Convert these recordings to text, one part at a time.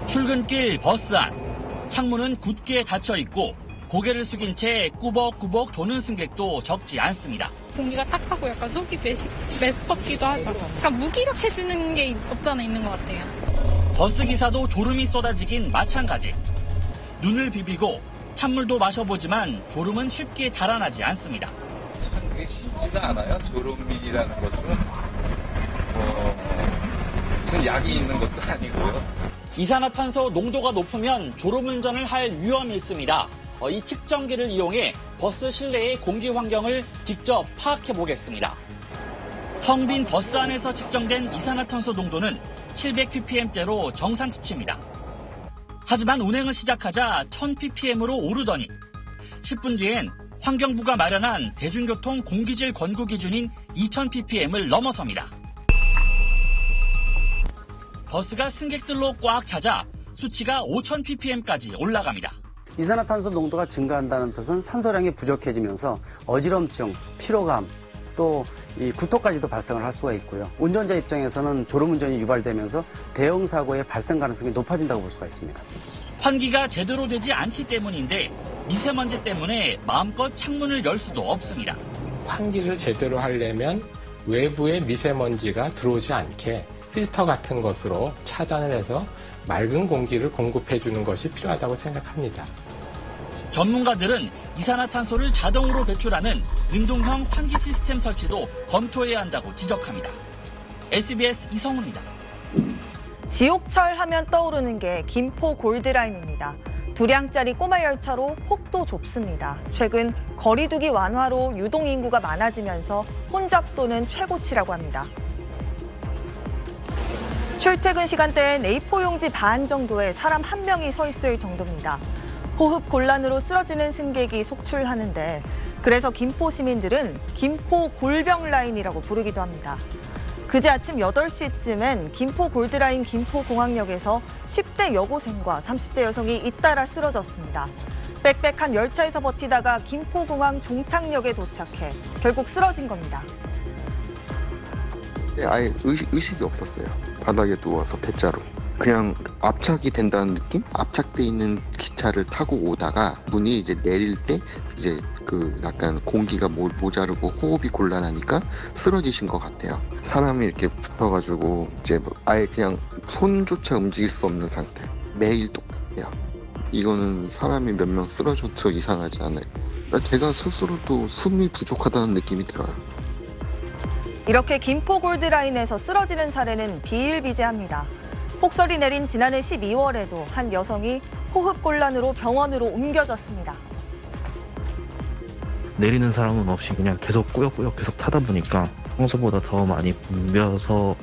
출근길 버스 안. 창문은 굳게 닫혀 있고 고개를 숙인 채 꾸벅꾸벅 조는 승객도 적지 않습니다. 공기가 탁하고 약간 속이 메스껍기도 하죠. 약간 무기력해지는 게 없잖아 있는 것 같아요. 버스기사도 졸음이 쏟아지긴 마찬가지. 눈을 비비고 찬물도 마셔보지만 졸음은 쉽게 달아나지 않습니다. 참 그게 쉽지가 않아요. 졸음이라는 것은 무슨 약이 있는 것도 아니고요. 이산화탄소 농도가 높으면 졸음운전을 할 위험이 있습니다. 이 측정기를 이용해 버스 실내의 공기 환경을 직접 파악해 보겠습니다. 텅 빈 버스 안에서 측정된 이산화탄소 농도는 700ppm대로 정상 수치입니다. 하지만 운행을 시작하자 1000ppm으로 오르더니 10분 뒤엔 환경부가 마련한 대중교통 공기질 권고 기준인 2000ppm을 넘어섭니다. 버스가 승객들로 꽉 차자 수치가 5000ppm까지 올라갑니다. 이산화탄소 농도가 증가한다는 뜻은 산소량이 부족해지면서 어지럼증, 피로감, 또 이 구토까지도 발생을 할 수가 있고요. 운전자 입장에서는 졸음운전이 유발되면서 대형 사고의 발생 가능성이 높아진다고 볼 수가 있습니다. 환기가 제대로 되지 않기 때문인데 미세먼지 때문에 마음껏 창문을 열 수도 없습니다. 환기를 제대로 하려면 외부에 미세먼지가 들어오지 않게 필터 같은 것으로 차단을 해서 맑은 공기를 공급해 주는 것이 필요하다고 생각합니다. 전문가들은 이산화탄소를 자동으로 배출하는 능동형 환기 시스템 설치도 검토해야 한다고 지적합니다. SBS 이성훈입니다. 지옥철 하면 떠오르는 게 김포 골드라인입니다. 2량짜리 꼬마 열차로 폭도 좁습니다. 최근 거리두기 완화로 유동인구가 많아지면서 혼잡도는 최고치라고 합니다. 출퇴근 시간대엔 A4 용지 반 정도에 사람 한 명이 서 있을 정도입니다. 호흡 곤란으로 쓰러지는 승객이 속출하는데 그래서 김포 시민들은 김포 골병 라인이라고 부르기도 합니다. 그제 아침 8시쯤엔 김포 골드라인 김포공항역에서 10대 여고생과 30대 여성이 잇따라 쓰러졌습니다. 빽빽한 열차에서 버티다가 김포공항 종착역에 도착해 결국 쓰러진 겁니다. 아예 의식이 없었어요. 바닥에 누워서 대자로. 그냥 압착이 된다는 느낌? 압착돼 있는 기차를 타고 오다가 문이 이제 내릴 때 이제 그 약간 공기가 모자르고 호흡이 곤란하니까 쓰러지신 것 같아요. 사람이 이렇게 붙어가지고 이제 아예 그냥 손조차 움직일 수 없는 상태. 매일 똑같아요. 이거는 사람이 몇 명 쓰러져도 이상하지 않아요. 제가 스스로도 숨이 부족하다는 느낌이 들어요. 이렇게 김포 골드라인에서 쓰러지는 사례는 비일비재합니다. 폭설이 내린 지난해 12월에도 한 여성이 호흡곤란으로 병원으로 옮겨졌습니다. 내리는 사람은 없이 그냥 계속 꾸역꾸역 계속 타다 보니까 평소보다 더 많이 붐벼서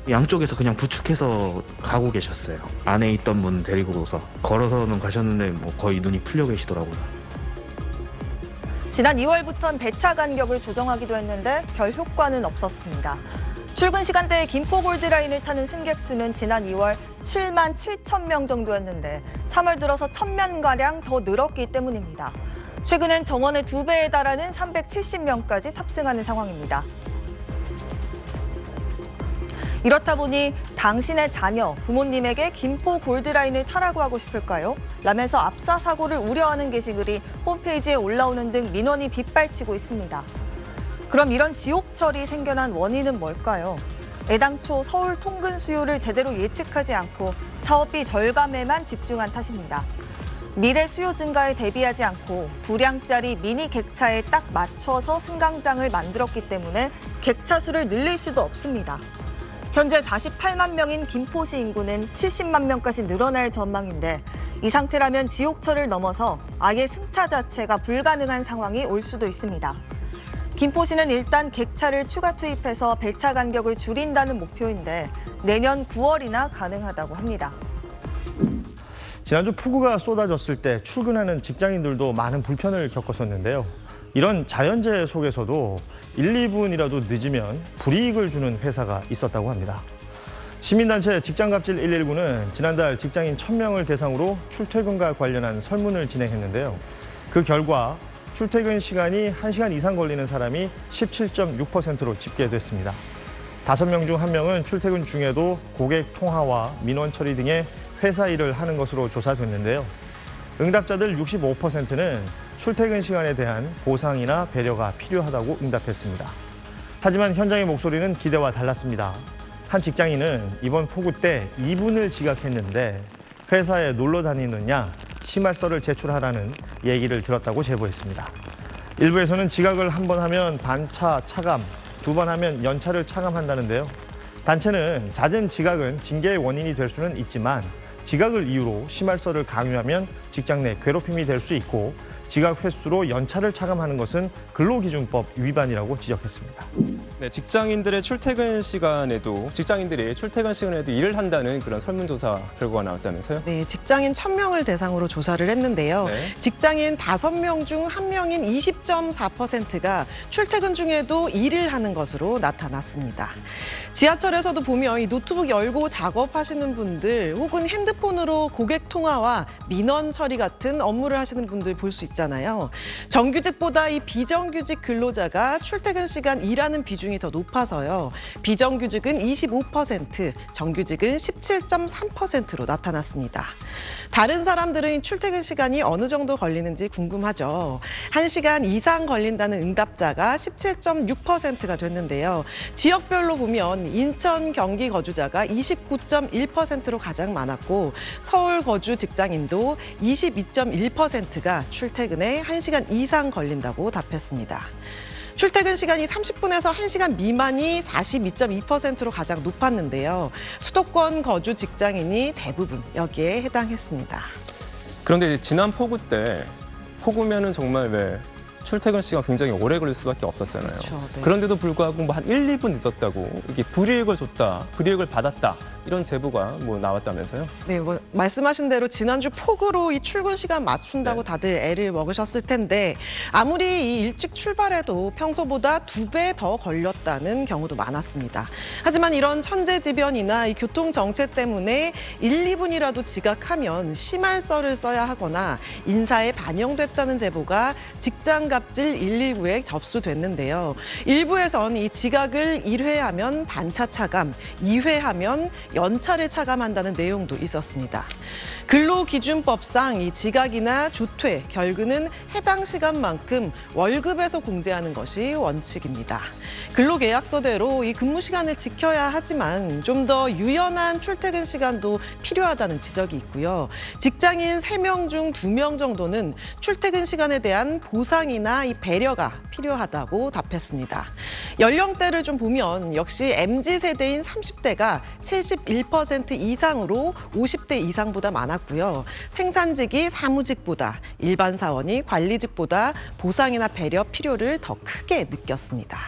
양쪽에서 그냥 부축해서 가고 계셨어요. 안에 있던 분 데리고서 걸어서는 가셨는데 뭐 거의 눈이 풀려 계시더라고요. 지난 2월부터는 배차 간격을 조정하기도 했는데 별 효과는 없었습니다. 출근 시간대에 김포 골드라인을 타는 승객 수는 지난 2월 7만 7천 명 정도였는데 3월 들어서 1,000명가량 더 늘었기 때문입니다. 최근엔 정원의 2배에 달하는 370명까지 탑승하는 상황입니다. 이렇다 보니 당신의 자녀, 부모님에게 김포 골드라인을 타라고 하고 싶을까요? 라면서 압사 사고를 우려하는 게시글이 홈페이지에 올라오는 등 민원이 빗발치고 있습니다. 그럼 이런 지옥철이 생겨난 원인은 뭘까요? 애당초 서울 통근 수요를 제대로 예측하지 않고 사업비 절감에만 집중한 탓입니다. 미래 수요 증가에 대비하지 않고 2량짜리 미니 객차에 딱 맞춰서 승강장을 만들었기 때문에 객차 수를 늘릴 수도 없습니다. 현재 48만 명인 김포시 인구는 70만 명까지 늘어날 전망인데 이 상태라면 지옥철을 넘어서 아예 승차 자체가 불가능한 상황이 올 수도 있습니다. 김포시는 일단 객차를 추가 투입해서 배차 간격을 줄인다는 목표인데 내년 9월이나 가능하다고 합니다. 지난주 폭우가 쏟아졌을 때 출근하는 직장인들도 많은 불편을 겪었었는데요. 이런 자연재해 속에서도 1, 2분이라도 늦으면 불이익을 주는 회사가 있었다고 합니다. 시민단체 직장갑질 119는 지난달 직장인 1,000명을 대상으로 출퇴근과 관련한 설문을 진행했는데요. 그 결과 출퇴근 시간이 1시간 이상 걸리는 사람이 17.6%로 집계됐습니다. 5명 중 1명은 출퇴근 중에도 고객 통화와 민원 처리 등의 회사 일을 하는 것으로 조사됐는데요. 응답자들 65%는 출퇴근 시간에 대한 보상이나 배려가 필요하다고 응답했습니다. 하지만 현장의 목소리는 기대와 달랐습니다. 한 직장인은 이번 폭우 때 이분을 지각했는데 회사에 놀러 다니느냐 심할서를 제출하라는 얘기를 들었다고 제보했습니다. 일부에서는 지각을 한 번 하면 반차 차감, 2번 하면 연차를 차감한다는데요. 단체는 잦은 지각은 징계의 원인이 될 수는 있지만 지각을 이유로 심할서를 강요하면 직장 내 괴롭힘이 될 수 있고 지각 횟수로 연차를 차감하는 것은 근로기준법 위반이라고 지적했습니다. 네, 직장인들이 출퇴근 시간에도 일을 한다는 그런 설문조사 결과가 나왔다면서요? 네, 직장인 1,000명을 대상으로 조사를 했는데요. 네. 직장인 5명 중 1명인 20.4%가 출퇴근 중에도 일을 하는 것으로 나타났습니다. 지하철에서도 보면 이 노트북 열고 작업하시는 분들 혹은 핸드폰으로 고객 통화와 민원 처리 같은 업무를 하시는 분들 볼 수 있잖아요. 정규직보다 이 비정규직 근로자가 출퇴근 시간 일하는 비중이 더 높아서요. 비정규직은 25%, 정규직은 17.3%로 나타났습니다. 다른 사람들은 출퇴근 시간이 어느 정도 걸리는지 궁금하죠. 1시간 이상 걸린다는 응답자가 17.6%가 됐는데요. 지역별로 보면 인천, 경기 거주자가 29.1%로 가장 많았고 서울 거주 직장인도 22.1%가 출퇴근에 1시간 이상 걸린다고 답했습니다. 출퇴근 시간이 30분에서 1시간 미만이 42.2%로 가장 높았는데요. 수도권 거주 직장인이 대부분 여기에 해당했습니다. 그런데 지난 폭우 때 폭우면은 정말 왜 출퇴근 시간 굉장히 오래 걸릴 수밖에 없었잖아요. 그렇죠, 네. 그런데도 불구하고 뭐 한 1, 2분 늦었다고 이게 불이익을 줬다, 불이익을 받았다 이런 제보가 뭐 나왔다면서요? 네, 뭐 말씀하신 대로 지난주 폭우로 이 출근 시간 맞춘다고 네. 다들 애를 먹으셨을 텐데 아무리 이 일찍 출발해도 평소보다 2배 더 걸렸다는 경우도 많았습니다. 하지만 이런 천재지변이나 이 교통 정체 때문에 1, 2분이라도 지각하면 심할서를 써야 하거나 인사에 반영됐다는 제보가 직장갑질 119에 접수됐는데요. 일부에선 이 지각을 1회하면 반차 차감, 2회하면 연차를 차감한다는 내용도 있었습니다. 근로기준법상 이 지각이나 조퇴, 결근은 해당 시간만큼 월급에서 공제하는 것이 원칙입니다. 근로계약서대로 이 근무 시간을 지켜야 하지만 좀 더 유연한 출퇴근 시간도 필요하다는 지적이 있고요. 직장인 3명 중 2명 정도는 출퇴근 시간에 대한 보상이나 이 배려가 필요하다고 답했습니다. 연령대를 좀 보면 역시 MZ세대인 30대가 71% 이상으로 50대 이상보다 많았고요. 생산직이 사무직보다, 일반 사원이 관리직보다 보상이나 배려 필요를 더 크게 느꼈습니다.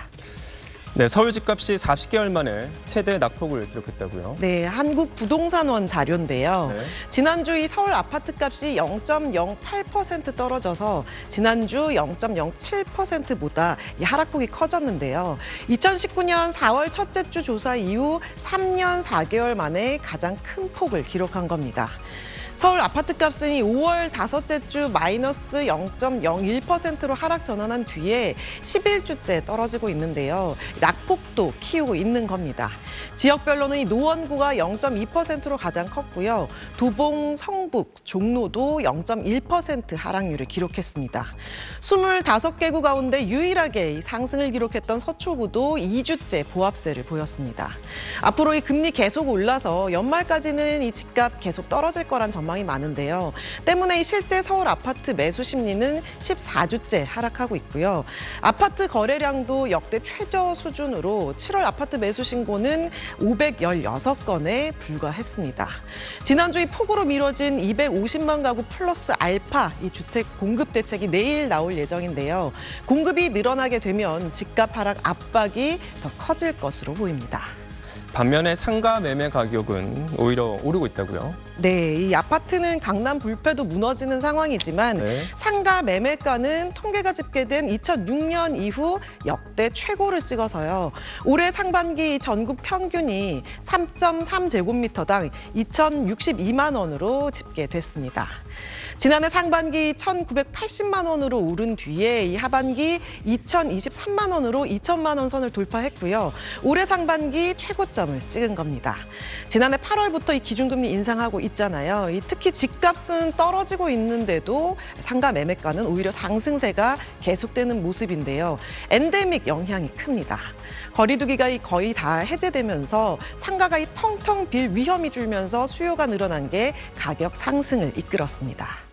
네, 서울 집값이 40개월 만에 최대 낙폭을 기록했다고요? 네, 한국부동산원 자료인데요. 네. 지난주 이 서울 아파트값이 0.08% 떨어져서 지난주 0.07%보다 이 하락폭이 커졌는데요. 2019년 4월 첫째 주 조사 이후 3년 4개월 만에 가장 큰 폭을 기록한 겁니다. 서울 아파트값은 5월 다섯째 주 마이너스 0.01%로 하락 전환한 뒤에 11주째 떨어지고 있는데요. 낙폭도 키우고 있는 겁니다. 지역별로는 이 노원구가 0.2%로 가장 컸고요. 도봉, 성북, 종로도 0.1% 하락률을 기록했습니다. 25개구 가운데 유일하게 이 상승을 기록했던 서초구도 2주째 보합세를 보였습니다. 앞으로 이 금리 계속 올라서 연말까지는 이 집값 계속 떨어질 거란 전망이 많은데요. 때문에 이 실제 서울 아파트 매수 심리는 14주째 하락하고 있고요. 아파트 거래량도 역대 최저 수준으로 7월 아파트 매수 신고는 516건에 불과했습니다. 지난주 이 폭우로 미뤄진 250만 가구 플러스 알파 이 주택 공급 대책이 내일 나올 예정인데요. 공급이 늘어나게 되면 집값 하락 압박이 더 커질 것으로 보입니다. 반면에 상가 매매 가격은 오히려 오르고 있다고요? 네, 이 아파트는 강남 불패도 무너지는 상황이지만 네. 상가 매매가는 통계가 집계된 2006년 이후 역대 최고를 찍어서요. 올해 상반기 전국 평균이 3.3제곱미터당 2,062만 원으로 집계됐습니다. 지난해 상반기 1,980만 원으로 오른 뒤에 이 하반기 2,023만 원으로 2천만 원 선을 돌파했고요. 올해 상반기 최고점 최고점을 찍은 겁니다. 지난해 8월부터 이 기준금리 인상하고 있잖아요. 특히 집값은 떨어지고 있는데도 상가 매매가는 오히려 상승세가 계속되는 모습인데요. 엔데믹 영향이 큽니다. 거리두기가 거의 다 해제되면서 상가가 텅텅 빌 위험이 줄면서 수요가 늘어난 게 가격 상승을 이끌었습니다.